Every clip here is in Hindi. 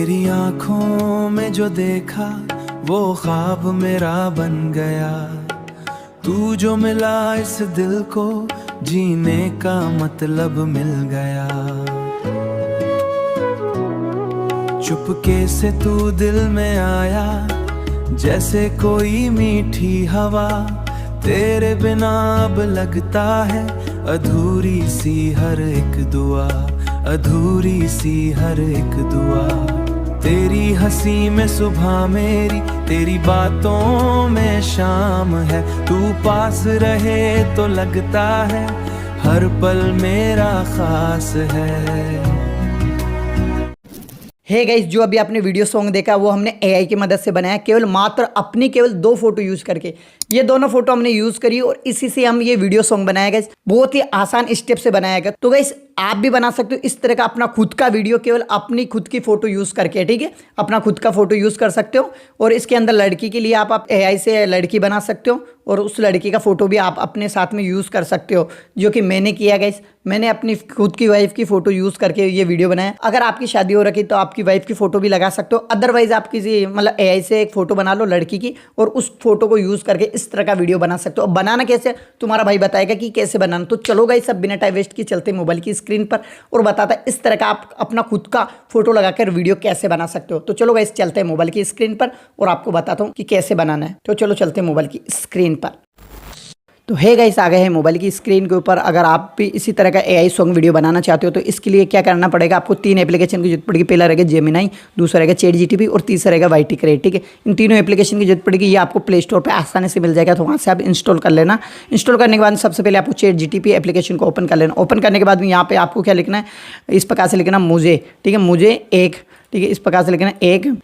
तेरी आंखों में जो देखा वो ख्वाब मेरा बन गया। तू जो मिला इस दिल को जीने का मतलब मिल गया। चुपके से तू दिल में आया जैसे कोई मीठी हवा। तेरे बिना अब लगता है अधूरी सी हर एक दुआ, अधूरी सी हर एक दुआ। तेरी हंसी में सुबह मेरी, तेरी बातों में शाम है। तू पास रहे तो लगता है हर पल मेरा खास है। हे गाइस, जो अभी आपने वीडियो सॉन्ग देखा वो हमने एआई की मदद से बनाया, केवल मात्र अपनी केवल 2 फोटो यूज करके। ये दोनों फोटो हमने यूज करी और इसी से हम ये वीडियो सॉन्ग बनाया गाइस। बहुत ही आसान स्टेप से बनाया गया। तो गाइस आप भी बना सकते हो इस तरह का अपना खुद का वीडियो, केवल अपनी खुद की फोटो यूज करके। ठीक है, अपना खुद का फोटो यूज कर सकते हो। और इसके अंदर लड़की के लिए आप एआई से लड़की बना सकते हो और उस लड़की का फोटो भी आप अपने साथ में यूज कर सकते हो, जो कि मैंने किया गाइस। मैंने अपनी खुद की वाइफ की फोटो यूज करके ये वीडियो बनाया। अगर आपकी शादी हो रखी तो आपकी वाइफ की फोटो भी लगा सकते हो। अदरवाइज आप किसी मतलब एआई से एक फोटो बना लो लड़की की और उस फोटो को यूज करके इस तरह का वीडियो बना सकते हो। बनाना कैसे तुम्हारा भाई बताएगा कि कैसे बनाना। तो चलो गाइस सब बिना टाइम वेस्ट किए चलते मोबाइल की स्क्रीन पर और बताता है इस तरह का आप अपना खुद का फोटो लगाकर वीडियो कैसे बना सकते हो। तो चलो गाइस चलते हैं मोबाइल की स्क्रीन पर और आपको बताता हूँ कि कैसे बनाना है। तो चलो चलते हैं मोबाइल की स्क्रीन पर। तो हे गाइस आ गए हैं मोबाइल की स्क्रीन के ऊपर। अगर आप भी इसी तरह का एआई सॉन्ग वीडियो बनाना चाहते हो तो इसके लिए क्या करना पड़ेगा, आपको 3 एप्लीकेशन की जरूरत पड़ेगी। पहला रहेगा जेमिनाई, दूसरा रहेगा चैट जीटीपी और तीसरा रहेगा वाईटी क्रिएट। ठीक है, इन तीनों एप्लीकेशन की जरूरत पड़ेगी। ये आपको प्ले स्टोर पर आसानी से मिल जाएगा, तो वहाँ से आप इंस्टॉल कर लेना। इंस्टॉल करने के बाद सबसे पहले आपको चैट जीटीपी एप्लीकेशन को ओपन कर लेना। ओपन करने के बाद में यहाँ पे आपको क्या लिखना है, इस प्रकार से लिखना मुझे। ठीक है, मुझे एक, ठीक है, इस प्रकार से लिखना एक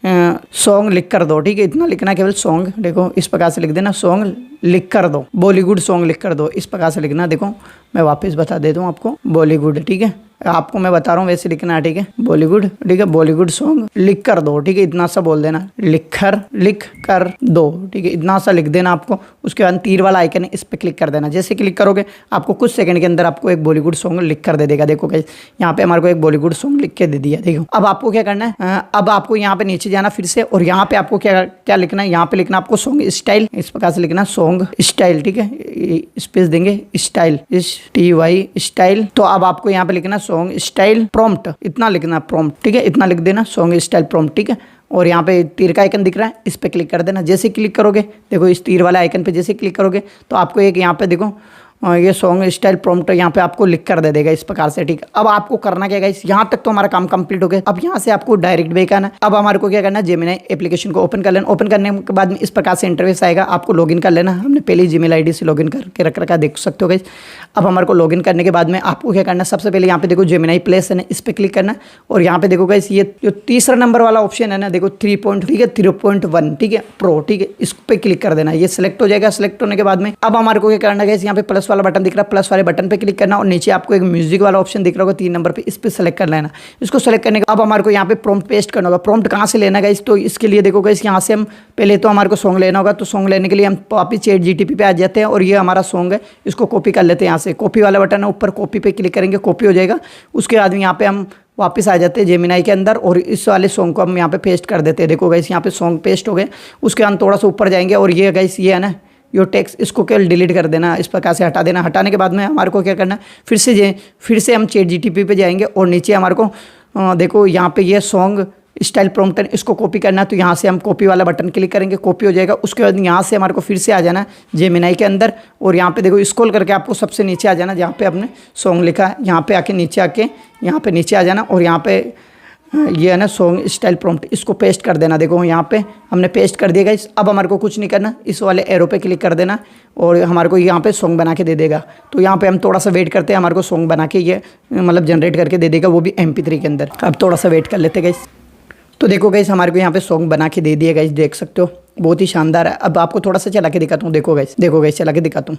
सॉन्ग लिख कर दो। ठीक है, इतना लिखना केवल सॉन्ग। देखो इस प्रकार से लिख देना सॉन्ग लिख कर दो, बॉलीवुड सॉन्ग लिख कर दो। इस प्रकार से लिखना। देखो मैं वापस बता देता हूँ आपको, बॉलीवुड। ठीक है, आपको मैं बता रहा हूँ वैसे लिखना है। ठीक है, बॉलीवुड। ठीक है, बॉलीवुड सॉन्ग लिख कर दो। ठीक है, इतना सा बोल देना, लिख कर दो। ठीक है, इतना सा लिख देना आपको। उसके बाद तीर वाला आइकन है, इस पर क्लिक कर देना। जैसे क्लिक करोगे आपको कुछ सेकंड के अंदर आपको एक बॉलीवुड सॉन्ग लिख कर दे देगा। देखो गाइस यहाँ पे हमारे को एक बॉलीवुड सॉन्ग लिख के दे दिया। देखो अब आपको क्या करना है, अब आपको यहाँ पे नीचे जाना फिर से और यहाँ पे आपको क्या लिखना है, यहाँ पे लिखना आपको सॉन्ग स्टाइल। इस प्रकार से लिखना सॉन्ग स्टाइल। ठीक है, स्पेस देंगे स्टाइल, STY स्टाइल। तो अब आपको यहाँ पे लिखना सॉन्ग स्टाइल प्रॉम्प्ट, इतना लिखना प्रॉम्प्ट। ठीक है, इतना लिख देना सॉन्ग स्टाइल प्रॉम्प्ट। ठीक है, और यहाँ पे तीर का आइकन दिख रहा है, इस पे क्लिक कर देना। जैसे क्लिक करोगे देखो इस तीर वाला आइकन पे जैसे क्लिक करोगे तो आपको एक यहाँ पे देखो ये सॉन्ग स्टाइल प्रॉम्प्ट यहाँ पे आपको लिख कर दे देगा इस प्रकार से। ठीक है, अब आपको करना क्या है, यहाँ तक तो हमारा काम कंप्लीट हो गया। अब यहाँ से आपको डायरेक्ट बैक आना। अब हमारे को क्या करना है, जेमिनी एप्लीकेशन को ओपन कर लेना। ओपन करने के बाद में इस प्रकार से इंटरफेस आएगा, आपको लॉगिन कर लेना। हमने पहले ही जीमेल आईडी से लॉगिन करके रख रखा, देख सकते हो गाइस। अब हमारे को लॉगिन करने के बाद में आपको क्या करना है, सबसे पहले यहाँ पे देखो जेमिनी प्लेस है ना, इस पर क्लिक करना और यहाँ पे देखो गाइस ये जो तीसरा नंबर वाला ऑप्शन है ना, देखो 3.1। ठीक है, प्रो। ठीक है, इस पर क्लिक कर देना, ये सिलेक्ट हो जाएगा। सिलेक्ट होने के बाद में अब हमारे को क्या करना है गाइस, यहाँ पे प्लस वाला बटन दिख रहा है, प्लस वाले बटन पे क्लिक करना और नीचे आपको एक म्यूजिक वाला ऑप्शन दिख रहा होगा 3 नंबर पे, इस पे सेलेक्ट कर लेना। इसको सेलेक्ट करने के अब हमारे को यहाँ पे प्रॉम्प्ट पेस्ट करना होगा। प्रॉम्प्ट कहाँ से लेना गाइस, तो इसके लिए देखो गाइस यहाँ से हम पहले तो हमारे को सॉन्ग लेना होगा। तो सॉन्ग लेने के लिए हम वापिस चैट जीटीपी पे आ जाते हैं और ये हमारा सॉन्ग है, इसको कॉपी कर लेते हैं। यहाँ से कॉपी वाला बटन है ऊपर, कॉपी पे क्लिक करेंगे, कॉपी हो जाएगा। उसके बाद यहाँ पे हम वापस आ जाते हैं जेमिनी के अंदर और इस वाले सॉन्ग को हम यहाँ पे पेस्ट कर देते हैं। देखो गाइस यहाँ पे सॉन्ग पेस्ट हो गए। उसके बाद थोड़ा सा ऊपर जाएंगे और ये गाइस ये है ना योर टेक्स्ट, इसको केवल डिलीट कर देना, इस प्रकार से हटा देना। हटाने के बाद में हमारे को क्या करना है, फिर से हम चैट जीटीपी पे जाएंगे और नीचे हमारे को देखो यहाँ पे ये सॉन्ग स्टाइल प्रॉम्प्ट है, इसको कॉपी करना है। तो यहाँ से हम कॉपी वाला बटन क्लिक करेंगे, कॉपी हो जाएगा। उसके बाद यहाँ से हमारे को फिर से आ जाना है जेमिनी के अंदर और यहाँ पे देखो स्क्रॉल करके आपको सबसे नीचे आ जाना जहाँ पे आपने सॉन्ग लिखा है। यहाँ पे आके यहाँ पे नीचे आ जाना और यहाँ पे ये है ना सॉन्ग स्टाइल प्रॉम्प्ट, इसको पेस्ट कर देना। देखो यहाँ पे हमने पेस्ट कर दिया गाइस। अब हमारे को कुछ नहीं करना, इस वाले एरो पे क्लिक कर देना और हमारे को यहाँ पे सॉन्ग बना के दे देगा। तो यहाँ पे हम थोड़ा सा वेट करते हैं, हमारे को सॉन्ग बना के ये मतलब जनरेट करके दे देगा, वो भी MP3 के अंदर। अब थोड़ा सा वेट कर लेते गाइस। तो देखो गाइस हमारे को यहाँ पे सॉन्ग बना के दे दिया गाइस, देख सकते हो बहुत ही शानदार है। अब आपको थोड़ा सा चला के दिखाता हूँ। देखो गाइस चला के दिखाता हूँ।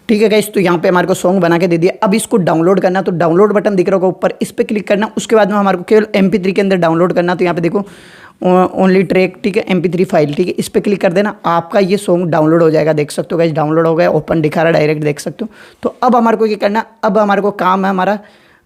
ठीक है गाइस, तो यहाँ पे हमारे को सॉन्ग बना के दे दिया। अब इसको डाउनलोड करना, तो डाउनलोड बटन दिख रहा होगा ऊपर, इस पर क्लिक करना। उसके बाद में हमारे को केवल MP3 के अंदर डाउनलोड करना। तो यहाँ पे देखो ओनली ट्रैक, ठीक है, MP3 फाइल, ठीक है, इस पर क्लिक कर देना, आपका ये सॉन्ग डाउनलोड हो जाएगा। देख सकते हो गाइस डाउनलोड हो गया, ओपन दिखा रहा है डायरेक्ट, देख सकते हो। तो अब हमारे को क्या करना, अब हमारे को काम है हमारा,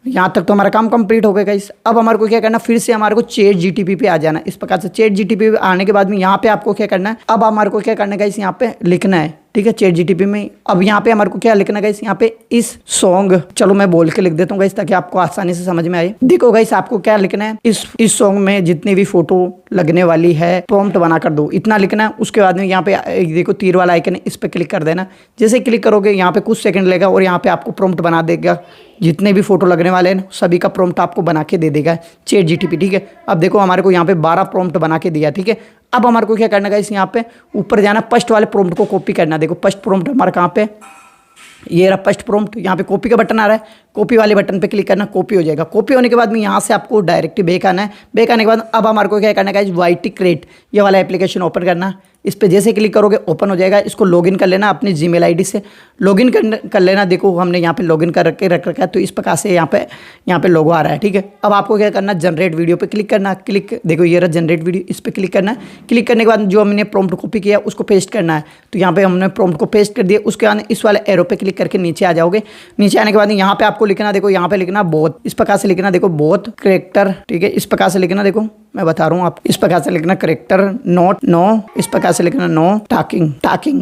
यहाँ तक तो हमारा काम कंप्लीट हो गया गाइस। अब हमारे को क्या करना, फिर से हमारे को चैट जीटीपी पे आ जाना। इस प्रकार से चैट जीटीपी पे आने के बाद में यहाँ पे आपको क्या करना है, अब हमारे को क्या करना है गाइस, यहाँ पे लिखना है, ठीक है, चैट जीटीपी में। अब यहाँ पे हमारे को क्या लिखना है गाइस, यहाँ पे इस सॉन्ग, चलो मैं बोल के लिख देता हूँ गाइस ताकि आपको आसानी से समझ में आए। देखो गाइस आपको क्या लिखना है, इस सॉन्ग में जितनी भी फोटो लगने वाली है प्रॉम्प्ट बना कर दो, इतना लिखना है। उसके बाद में यहाँ पे देखो तीर वाला आइकन है, इस पे क्लिक कर देना। जैसे क्लिक करोगे यहाँ पे कुछ सेकंड लेगा और यहाँ पे आपको प्रॉम्प्ट बना देगा, जितने भी फोटो लगने वाले हैं सभी का प्रॉम्प्ट आपको बना के दे देगा चैट जीटीपी, ठीक है। अब देखो हमारे को यहाँ पे 12 प्रॉम्प्ट बना के दिया, ठीक है। अब हमारे को क्या करना है इस यहाँ पे ऊपर जाना, फर्स्ट वाले प्रॉम्प्ट को कॉपी करना। देखो फर्स्ट प्रॉम्प्ट हमारा कहाँ पे, ये रहा फर्स्ट प्रॉम्प्ट, यहाँ पे कॉपी का बटन आ रहा है, कॉपी वाले बटन पे क्लिक करना, कॉपी हो जाएगा। कॉपी होने के बाद में यहाँ से आपको डायरेक्ट बैक आना है। बैक आने के बाद अब हमारे को क्या करना है वाईटी क्रिएट, ये वाला एप्लीकेशन ओपन करना। इस पे जैसे क्लिक करोगे ओपन हो जाएगा। इसको लॉगिन कर लेना अपनी जीमेल आईडी से, लॉगिन कर लेना। देखो हमने यहाँ पे लॉगिन कर रख रखा है, तो इस प्रकार से यहाँ पे लोगो आ रहा है, ठीक है। अब आपको क्या करना, जनरेट वीडियो पे क्लिक करना। क्लिक, देखो ये रहा जनरेट वीडियो, इस पर क्लिक करना है। क्लिक करने के बाद जो हमने प्रॉम्प्ट कॉपी किया उसको पेस्ट करना है। तो यहाँ पे हमने प्रॉम्प्ट को पेस्ट कर दिया। उसके बाद इस वाले एरो पे क्लिक करके नीचे आ जाओगे। नीचे आने के बाद यहाँ पे आपको लिखना, देखो यहाँ पे लिखना बहुत, इस प्रकार से लिखना, देखो बहुत करेक्टर, ठीक है, इस प्रकार से लिखना। देखो मैं बता रहा हूँ आप, इस प्रकार से लिखना करेक्टर नोट नो, इस प्रकार से लिखना नो टॉकिंग,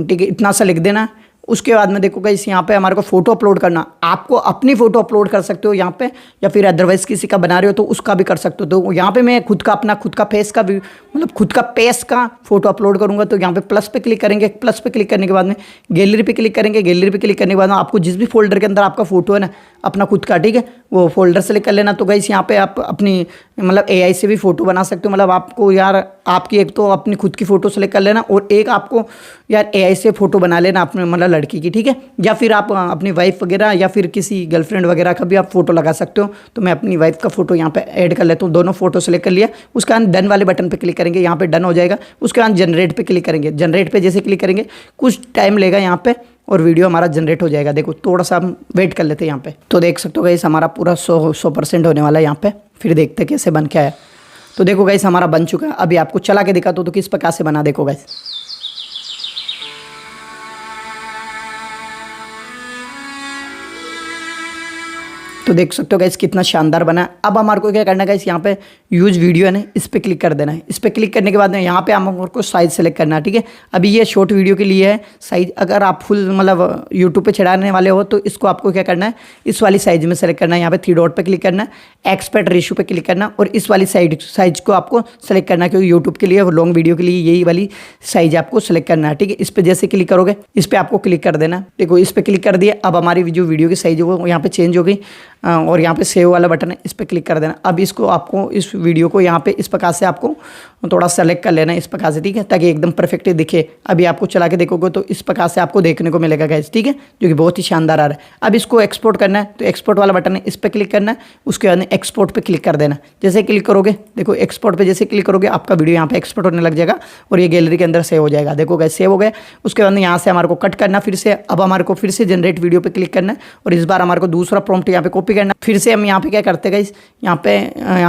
ठीक है, इतना सा लिख देना। उसके बाद में देखो गाइस यहाँ पे हमारे को फोटो अपलोड करना। आपको अपनी फोटो अपलोड कर सकते हो यहाँ पे, या फिर अदरवाइज किसी का बना रहे हो तो उसका भी कर सकते हो। तो यहाँ पे मैं खुद का फेस का भी, मतलब खुद का पेस का फोटो अपलोड करूंगा। तो यहाँ पे प्लस पे क्लिक करेंगे। प्लस पे क्लिक करने के बाद में गैलरी पे क्लिक करेंगे। गैलरी पे क्लिक करने के बाद में आपको जिस भी फोल्डर के अंदर आपका फोटो है ना, अपना खुद का, ठीक है, वो फोल्डर सेलेक्ट कर लेना। तो गाइस यहाँ पे आप अपनी मतलब AI से भी फोटो बना सकते हो। मतलब आपको यार आपकी एक तो अपनी खुद की फोटो सेलेक्ट कर लेना, और एक आपको यार AI से फोटो बना लेना अपने मतलब लड़की की, ठीक है। या फिर आप अपनी वाइफ वगैरह या फिर किसी गर्लफ्रेंड वगैरह का भी आप फोटो लगा सकते हो। तो मैं अपनी वाइफ का फोटो यहाँ पे ऐड कर लेता हूँ। दोनों फोटो सेलेक्ट कर लिया। उसके बाद डन वाले बटन पे क्लिक करेंगे, यहाँ पे डन हो जाएगा। उसके बाद जनरेट पे क्लिक करेंगे। जनरेट पे जैसे क्लिक करेंगे कुछ टाइम लेगा यहाँ पे, और वीडियो हमारा जनरेट हो जाएगा। देखो थोड़ा सा हम वेट कर लेते हैं यहाँ पे। तो देख सकते हो गाइस हमारा पूरा 100% होने वाला है यहाँ पे। फिर देखते हैं कैसे बन के आया। तो देखो गाइस हमारा बन चुका है। अभी आपको चला के दिखाता हूँ तो किस प्रकार से बना, देखो गाइस। तो देख सकते हो गाइस कितना शानदार बना है। अब हमारे को क्या करना है गाइस, यहाँ पे यूज वीडियो है ना, इस पे क्लिक कर देना है। इस पे क्लिक करने के बाद में यहाँ पे हमारे को साइज सेलेक्ट करना है, ठीक है। अभी ये शॉर्ट वीडियो के लिए है साइज। अगर आप फुल मतलब यूट्यूब पे चढ़ाने वाले हो तो इसको आपको क्या करना है, इस वाली साइज में सेलेक्ट करना है। यहाँ पे 3 डॉट पे क्लिक करना है, एक्सपर्ट रेशियो पे क्लिक करना, और इस वाली साइज को आपको सेलेक्ट करना है, क्योंकि यूट्यूब के लिए लॉन्ग वीडियो के लिए यही वाली साइज आपको सेलेक्ट करना है, ठीक है। इस पर जैसे क्लिक करोगे इस पर आपको क्लिक कर देना। देखो इस पर क्लिक कर दिया। अब हमारी जो वीडियो की साइज है वो यहाँ पे चेंज हो गई, और यहाँ पे सेव वाला बटन है, इस पर क्लिक कर देना। अब इसको आपको इस वीडियो को यहाँ पे इस प्रकार से आपको थोड़ा सेलेक्ट कर लेना है, इस प्रकार से, ठीक है, ताकि एकदम परफेक्ट दिखे। अभी आपको चला के देखोगे तो इस प्रकार से आपको देखने को मिलेगा गाइस, ठीक है, जो कि बहुत ही शानदार आ रहा है। अब इसको एक्सपोर्ट करना है, तो एक्सपोर्ट वाला बटन है, इस पर क्लिक करना है। उसके बाद एक्सपोर्ट पे क्लिक कर देना। जैसे क्लिक करोगे, देखो एक्सपोर्ट पे जैसे क्लिक करोगे आपका वीडियो यहाँ पे एक्सपोर्ट होने लग जाएगा, और ये गैलरी के अंदर सेव हो जाएगा। देखो गाइस सेव हो गया। उसके बाद यहाँ से हमारे को कट करना फिर से। अब हमारे को फिर से जनरेट वीडियो पे क्लिक करना है, और इस बार हमारे को दूसरा प्रॉम्प्ट यहाँ पे कॉपी करना। फिर से हम यहाँ पे क्या करते हैं गाइस, यहाँ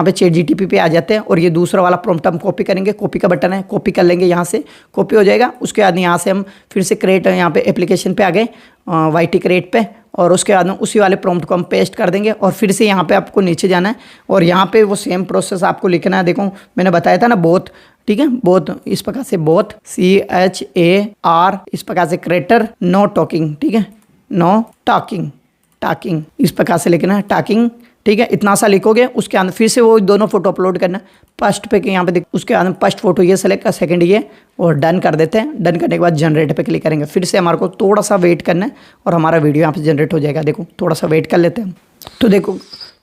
पे चैट जीटीपी पे आ जाते हैं, और ये दूसरा वाला प्रॉम्प्ट हम कॉपी करेंगे। कॉपी का बटन है, कॉपी कर लेंगे, यहाँ से कॉपी हो जाएगा। उसके बाद यहाँ से हम फिर से क्रिएट यहाँ पे एप्लीकेशन पे आ गए, वाईटी क्रिएट पे, और उसके बाद में उसी वाले प्रॉम्प्ट को हम पेस्ट कर देंगे। और फिर से यहाँ पे आपको नीचे जाना है, और यहाँ पे वो सेम प्रोसेस आपको लिखना है। देखो मैंने बताया था ना बहुत, ठीक है, बहुत इस प्रकार से, बहुत CHAR, इस प्रकार से क्रिएटर नो टॉकिंग, ठीक है, नो टॉकिंग इस प्रकार से लिखना है, टॉकिंग, ठीक है। इतना सा लिखोगे। उसके अंदर फिर से वो दोनों फोटो अपलोड करना। फर्स्ट पे यहाँ पे उसके अंदर फर्स्ट फोटो ये सेलेक्ट कर, सेकंड ये, और डन कर देते हैं। डन करने के बाद जनरेट पे क्लिक करेंगे। फिर से हमारे को थोड़ा सा वेट करना है, और हमारा वीडियो यहाँ पे जनरेट हो जाएगा। देखो थोड़ा सा वेट कर लेते हैं।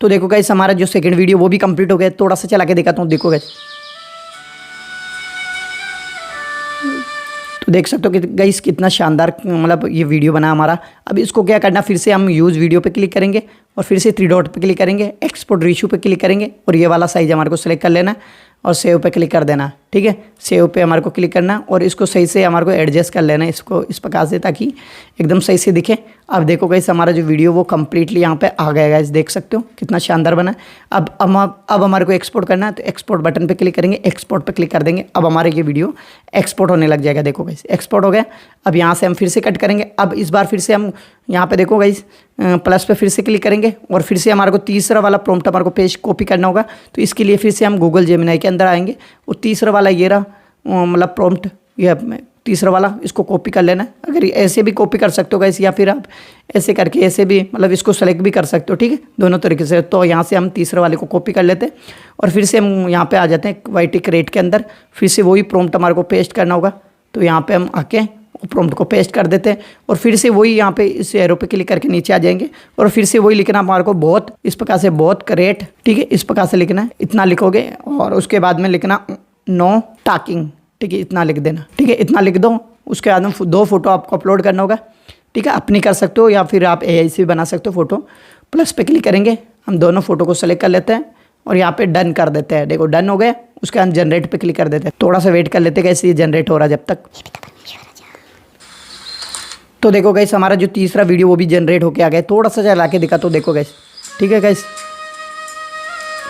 तो देखो गाइस हमारा जो सेकंड वीडियो वो भी कंप्लीट हो गया। थोड़ा सा चला के दिखाता हूँ, देखो गाइस। तो देख सकते हो कि गाइस कितना शानदार मतलब ये वीडियो बना हमारा। अब इसको क्या करना, फिर से हम यूज़ वीडियो पे क्लिक करेंगे, और फिर से 3 डॉट पे क्लिक करेंगे, एक्सपोर्ट रेशियो पे क्लिक करेंगे, और ये वाला साइज हमारे को सेलेक्ट कर लेना है। और सेव पे क्लिक कर देना। ठीक है, सेव पे हमारे को क्लिक करना और इसको सही से हमारे को एडजस्ट कर लेना इसको इस प्रकार से, ताकि एकदम सही से दिखे। अब देखो गाइस हमारा जो वीडियो वो कंप्लीटली यहाँ पे आ गया गाइस, देख सकते हो कितना शानदार बना है। अब हमारे को एक्सपोर्ट करना है तो एक्सपोर्ट बटन पे क्लिक करेंगे, एक्सपोर्ट पे क्लिक कर देंगे। अब हमारे ये वीडियो एक्सपोर्ट होने लग जाएगा। देखो गाइस एक्सपोर्ट हो गया। अब यहाँ से हम फिर से कट करेंगे। अब इस बार फिर से हम यहाँ पे देखो गाइस प्लस पे फिर से क्लिक करेंगे और फिर से हमारे को तीसरा वाला प्रॉम्प्ट हमारे को पेज कॉपी करना होगा। तो इसके लिए फिर से हम गूगल जेमिनी के अंदर आएंगे और तीसरा वाला ये रहा मतलब प्रॉम्प्ट, ये तीसरा वाला इसको कॉपी कर लेना है। अगर ऐसे भी कॉपी कर सकते हो गाइस, या फिर आप ऐसे करके ऐसे भी मतलब इसको सेलेक्ट भी कर सकते हो। ठीक है, दोनों तरीके से। तो यहाँ से हम तीसरे वाले को कॉपी कर लेते हैं और फिर से हम यहाँ पे आ जाते हैं वाईटी क्रिएट के अंदर। फिर से वही प्रॉम्प्ट हमारे को पेस्ट करना होगा। तो यहाँ पे हम आके प्रॉम्प्ट को पेस्ट कर देते हैं और फिर से वही यहाँ पे इस एरो पे क्लिक करके नीचे आ जाएंगे और फिर से वही लिखना हमारे को बहुत इस प्रकार से बहुत करेक्ट। ठीक है, इस प्रकार से लिखना है, इतना लिखोगे और उसके बाद में लिखना नो टॉकिंग। ठीक है, इतना लिख देना। ठीक है, इतना लिख दो। उसके बाद में 2 फोटो आपको अपलोड करना होगा। ठीक है, अपनी कर सकते हो या फिर आप एआई से भी बना सकते हो फोटो। प्लस पे क्लिक करेंगे, हम दोनों फोटो को सेलेक्ट कर लेते हैं और यहाँ पे डन कर देते हैं। देखो डन हो गए। उसके बाद जनरेट पे क्लिक कर देते हैं। थोड़ा सा वेट कर लेते हैं, कैसे ये जनरेट हो रहा है जब तक। तो देखो गाइस हमारा जो तीसरा वीडियो वो भी जनरेट होके आ गया। थोड़ा सा चला के दिखा तो देखो गाइस। ठीक है गाइस,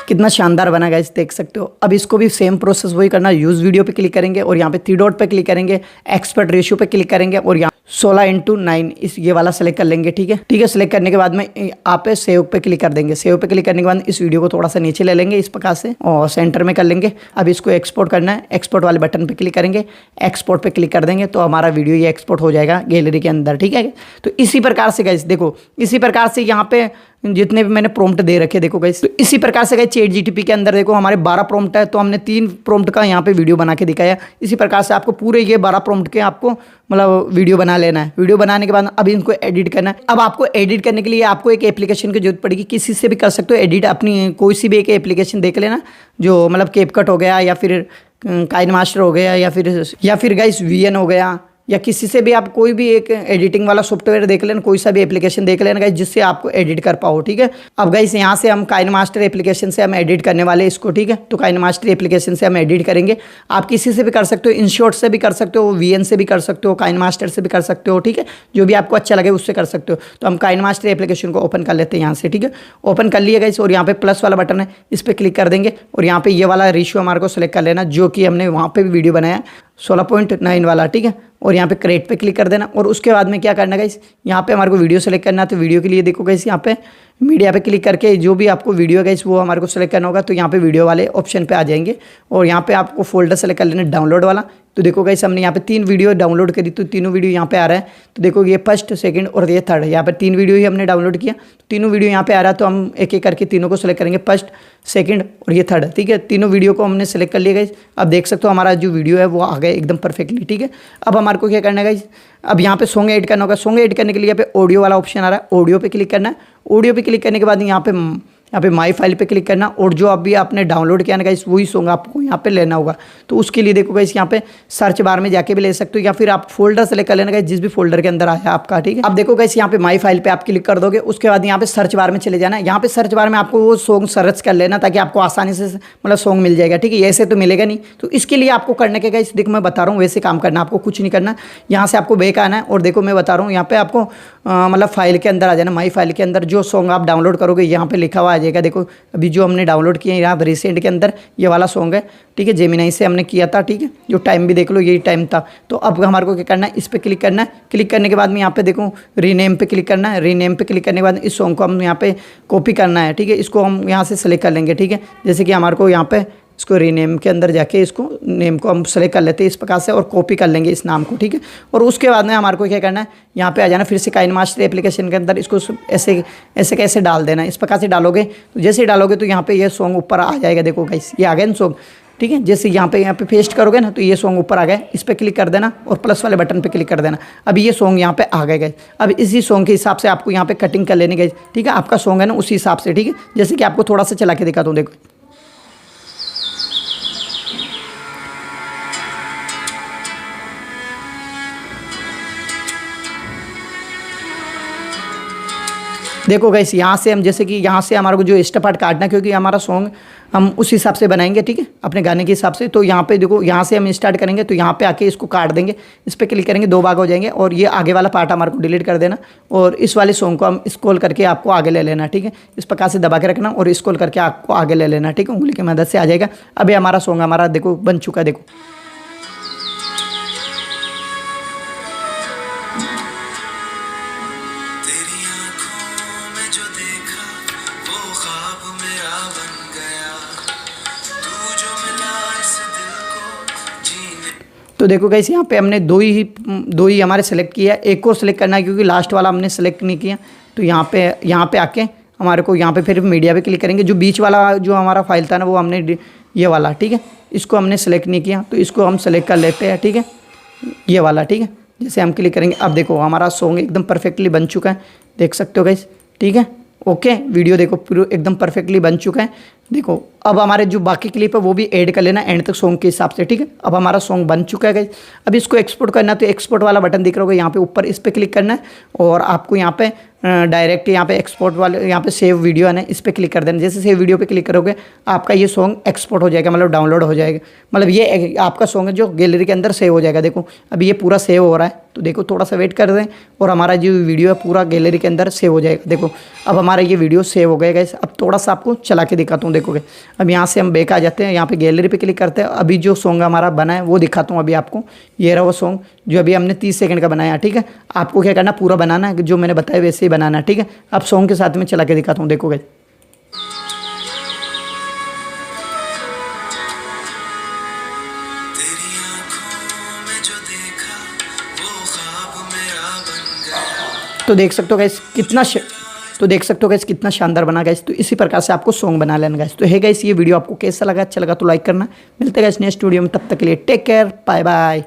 कितना शानदार बना गाइस, देख सकते हो। अब इसको भी सेम प्रोसेस वही करना। यूज़ वीडियो पे क्लिक करेंगे और यहाँ पे 3 डॉट पे क्लिक करेंगे, एक्सपर्ट रेशियो पे क्लिक करेंगे और यहाँ 16:9 इस ये वाला सेलेक्ट कर लेंगे। ठीक है, ठीक है, सेलेक्ट करने के बाद में आप सेव पे क्लिक कर देंगे। सेव पे क्लिक करने के बाद इस वीडियो को थोड़ा सा नीचे ले लेंगे इस प्रकार से और सेंटर में कर लेंगे। अब इसको एक्सपोर्ट करना है। एक्सपोर्ट वाले बटन पे क्लिक करेंगे, एक्सपोर्ट पे क्लिक कर देंगे तो हमारा वीडियो ये एक्सपोर्ट हो जाएगा गैलरी के अंदर। ठीक है, तो इसी प्रकार से गाइस देखो, इसी प्रकार से यहाँ पे जितने भी मैंने प्रॉम्प्ट दे रखे देखो गाइस, तो इसी प्रकार से गाइस चैट जीटीपी के अंदर देखो हमारे 12 प्रॉम्प्ट है। तो हमने 3 प्रॉम्प्ट का यहाँ पे वीडियो बना के दिखाया। इसी प्रकार से आपको पूरे ये 12 प्रॉम्प्ट के आपको मतलब वीडियो बना लेना है। वीडियो बनाने के बाद अब इनको एडिट करना है। अब आपको एडिट करने के लिए आपको एक एप्लीकेशन की जरूरत पड़ेगी। किसी से भी कर सकते हो एडिट, अपनी कोई सी भी एक एप्लीकेशन देख लेना, जो मतलब कैपकट हो गया या फिर काइन मास्टर हो गया या फिर गाइस वीएन हो गया, या किसी से भी आप कोई भी एक एडिटिंग वाला सॉफ्टवेयर देख लेना, कोई सा भी एप्लीकेशन देख लेना गाइस, जिससे आपको एडिट कर पाओ। ठीक है, अब गाइस यहाँ से हम काइन मास्टर एप्लीकेशन से हम एडिट करने वाले इसको। ठीक है, तो काइन मास्टर एप्लीकेशन से हम एडिट करेंगे। आप किसी से भी कर सकते हो, इनशॉट से भी कर सकते हो, वीएन से भी कर सकते हो, काइन मास्टर से भी कर सकते हो। ठीक है, जो भी आपको अच्छा लगे उससे कर सकते हो। तो हम काइन मास्टर एप्लीकेशन को ओपन कर लेते हैं यहाँ से। ठीक है, ओपन कर लिए गाइस और यहाँ पे प्लस वाला बटन है, इस पर क्लिक कर देंगे और यहाँ पे ये वाला रेशियो हमारे को सिलेक्ट कर लेना, जो कि हमने वहाँ पे भी वीडियो बनाया 16:9 वाला। ठीक है, और यहाँ पे क्रिएट पे क्लिक कर देना और उसके बाद में क्या करना गाइस, यहाँ पे हमारे को वीडियो सेलेक्ट करना है। तो वीडियो के लिए देखो गाइस यहाँ पे मीडिया पे क्लिक करके जो भी आपको वीडियो गाइस वो हमारे को सेलेक्ट करना होगा। तो यहाँ पे वीडियो वाले ऑप्शन पे आ जाएंगे और यहाँ पे आपको फोल्डर सेलेक्ट कर लेना डाउनलोड वाला। तो देखो गाइस हमने यहाँ पे 3 वीडियो डाउनलोड करी, तो तीनों वीडियो यहाँ पे आ रहा है। तो देखो ये फर्स्ट, सेकंड और ये थर्ड, यहाँ पे 3 वीडियो ही हमने डाउनलोड किया। तो तीनों वीडियो यहाँ पे आ रहा है। तो हम एक एक करके तीनों को सेलेक्ट करेंगे, फर्स्ट, सेकंड और ये थर्ड। ठीक है, तीनों वीडियो को हमने सेलेक्ट कर लिया गाइस। अब देख सकते हो हमारा जो वीडियो है वो आ गया एकदम परफेक्टली। ठीक है, अब हमारे को क्या करना है गाइस, अब यहाँ पे सॉन्ग ऐड करना होगा। सॉन्ग ऐड करने के लिए यहाँ पे ऑडियो वाला ऑप्शन आ रहा है, ऑडियो पे क्लिक करना है। ऑडियो पे क्लिक करने के बाद यहाँ पे माई फाइल पे क्लिक करना और जो अभी आपने डाउनलोड किया ना गाइस वही सॉन्ग आपको यहाँ पे लेना होगा। तो उसके लिए देखो गाइस यहाँ पे सर्च बार में जाके भी ले सकते हो या फिर आप फोल्डर सेलेक्ट कर लेना गाइस, जिस भी फोल्डर के अंदर आया आपका। ठीक है, अब देखो गाइस यहाँ पे माई फाइल पे आप क्लिक कर दोगे। उसके बाद यहाँ पे सर्च बार में चले जाना। यहाँ पे सर्च बार में आपको वो सॉन्ग सर्च कर लेना ताकि आपको आसानी से मतलब सॉन्ग मिल जाएगा। ठीक है, ऐसे तो मिलेगा नहीं। तो इसके लिए आपको करने के गाइस देखो मैं बता रहा हूँ वैसे काम करना, आपको कुछ नहीं करना। यहाँ से आपको बैक आना है और देखो मैं बता रहा हूँ यहाँ पे आपको मतलब फाइल के अंदर आ जाना। माई फाइल के अंदर जो सॉन्ग आप डाउनलोड करोगे यहाँ पे लिखा हुआ आ जाएगा। देखो अभी जो हमने डाउनलोड किया है यहाँ रिसेंट के अंदर ये वाला सॉन्ग है। ठीक है, जेमिनी से हमने किया था। ठीक है, जो टाइम भी देख लो यही टाइम था। तो अब हमारे को क्या करना है, इस पर क्लिक करना है। क्लिक करने के बाद में यहाँ पे देखो रीनेम पे क्लिक करना है। रीनेम पे क्लिक करने के बाद इस सॉन्ग को हम यहाँ पे कॉपी करना है। ठीक है, इसको हम यहाँ से सेलेक्ट कर लेंगे। ठीक है, जैसे कि हमारे को यहाँ पे इसको रीनेम के अंदर जाके इसको नेम को हम सेलेक्ट कर लेते हैं इस प्रकार से और कॉपी कर लेंगे इस नाम को। ठीक है, और उसके बाद में हमारे को क्या करना है, यहाँ पे आ जाना फिर से काइन मास्टर एप्लीकेशन के अंदर। इसको ऐसे ऐसे कैसे डाल देना, इस प्रकार से डालोगे। तो जैसे ही डालोगे तो यहाँ पे ये सॉन्ग ऊपर आ जाएगा। देखो गाइस ये आ गया ना सॉन्ग। ठीक है, जैसे यहाँ पे पेस्ट करोगे ना तो ये सॉन्ग ऊपर आ गया। इस पर क्लिक कर देना और प्लस वाले बटन पे क्लिक कर देना। अब ये सॉन्ग यहाँ पे आ गए। अब इसी सॉन्ग के हिसाब से आपको यहाँ पे कटिंग कर लेने गए। ठीक है, आपका सॉन्ग है ना उसी हिसाब से। ठीक है, जैसे कि आपको थोड़ा सा चला के दिखाता हूँ। देखो देखो गाइस यहाँ से हम जैसे कि यहाँ से हमारे को जो एक्स्ट्रा पार्ट काटना है, क्योंकि हमारा सॉन्ग हम उस हिसाब से बनाएंगे, ठीक है, अपने गाने के हिसाब से। तो यहाँ पे देखो, यहाँ से हम स्टार्ट करेंगे तो यहाँ पे आके इसको काट देंगे, इस पर क्लिक करेंगे, 2 भाग हो जाएंगे। और ये आगे वाला पार्ट हमारे को डिलीट कर देना और इस वाले सॉन्ग को हम स्क्रॉल करके आपको आगे ले लेना, ठीक है। इस प्रकार से दबा के रखना और स्क्रॉल करके आपको आगे ले लेना, ठीक है, उंगली की मदद से आ जाएगा। अभी हमारा सॉन्ग हमारा देखो बन चुका है, देखो। तो देखो गाइस यहाँ पे हमने दो ही हमारे सेलेक्ट किया है, एक और सेलेक्ट करना है क्योंकि लास्ट वाला हमने सेलेक्ट नहीं किया। तो यहाँ पे आके हमारे को यहाँ पे फिर मीडिया पे क्लिक करेंगे। जो बीच वाला जो हमारा फाइल था ना, वो हमने ये वाला, ठीक है, इसको हमने सेलेक्ट नहीं किया, तो इसको हम सेलेक्ट कर लेते हैं, ठीक है, ये वाला, ठीक है। जैसे हम क्लिक करेंगे, अब देखो हमारा सॉन्ग एकदम परफेक्टली बन चुका है, देख सकते हो गाइस, ठीक है। ओके, वीडियो देखो पूरा एकदम परफेक्टली बन चुका है। देखो अब हमारे जो बाकी क्लिप है वो भी ऐड कर लेना एंड तक सॉन्ग के हिसाब से, ठीक है। अब हमारा सॉन्ग बन चुका है गाइस। अब इसको एक्सपोर्ट करना है तो एक्सपोर्ट वाला बटन दिख रहा होगा यहाँ पे ऊपर, इस पर क्लिक करना है और आपको यहाँ पे डायरेक्ट यहाँ पे एक्सपोर्ट वाले यहाँ पे सेव वीडियो है ना, इस पर क्लिक कर देना। जैसे सेव वीडियो पे क्लिक करोगे आपका ये सॉन्ग एक्सपोर्ट हो जाएगा, मतलब डाउनलोड हो जाएगा, मतलब ये आपका सॉन्ग है जो गैलरी के अंदर सेव हो जाएगा। देखो अभी ये पूरा सेव हो रहा है, तो देखो थोड़ा सा वेट कर दें और हमारा जो वीडियो है पूरा गैलरी के अंदर सेव हो जाएगा। देखो अब हमारा ये वीडियो सेव हो गया गाइस। अब थोड़ा सा आपको चला के दिखाता हूँ, देखोगे। अब यहाँ से हम बैक आ जाते हैं, यहाँ पे गैलरी पे क्लिक करते हैं। अभी जो सॉन्ग हमारा बना है वो दिखाता हूँ अभी आपको। ये रहा वो सॉन्ग जो अभी हमने 30 सेकंड का बनाया, ठीक है। आपको क्या करना, पूरा बनाना है, जो मैंने बताया वैसे ही बनाना है, ठीक है। अब सॉन्ग के साथ में चला के दिखाता हूँ, देखोगे। तो देख सकते हो गाइस कितना शानदार बना गाइस। तो इसी प्रकार से आपको सॉन्ग बना लेना गाइस। तो है गाइस ये वीडियो आपको कैसा लगा, अच्छा लगा तो लाइक करना। मिलते हैं गाइस नेक्स्ट वीडियो में, तब तक के लिए टेक केयर, बाय बाय।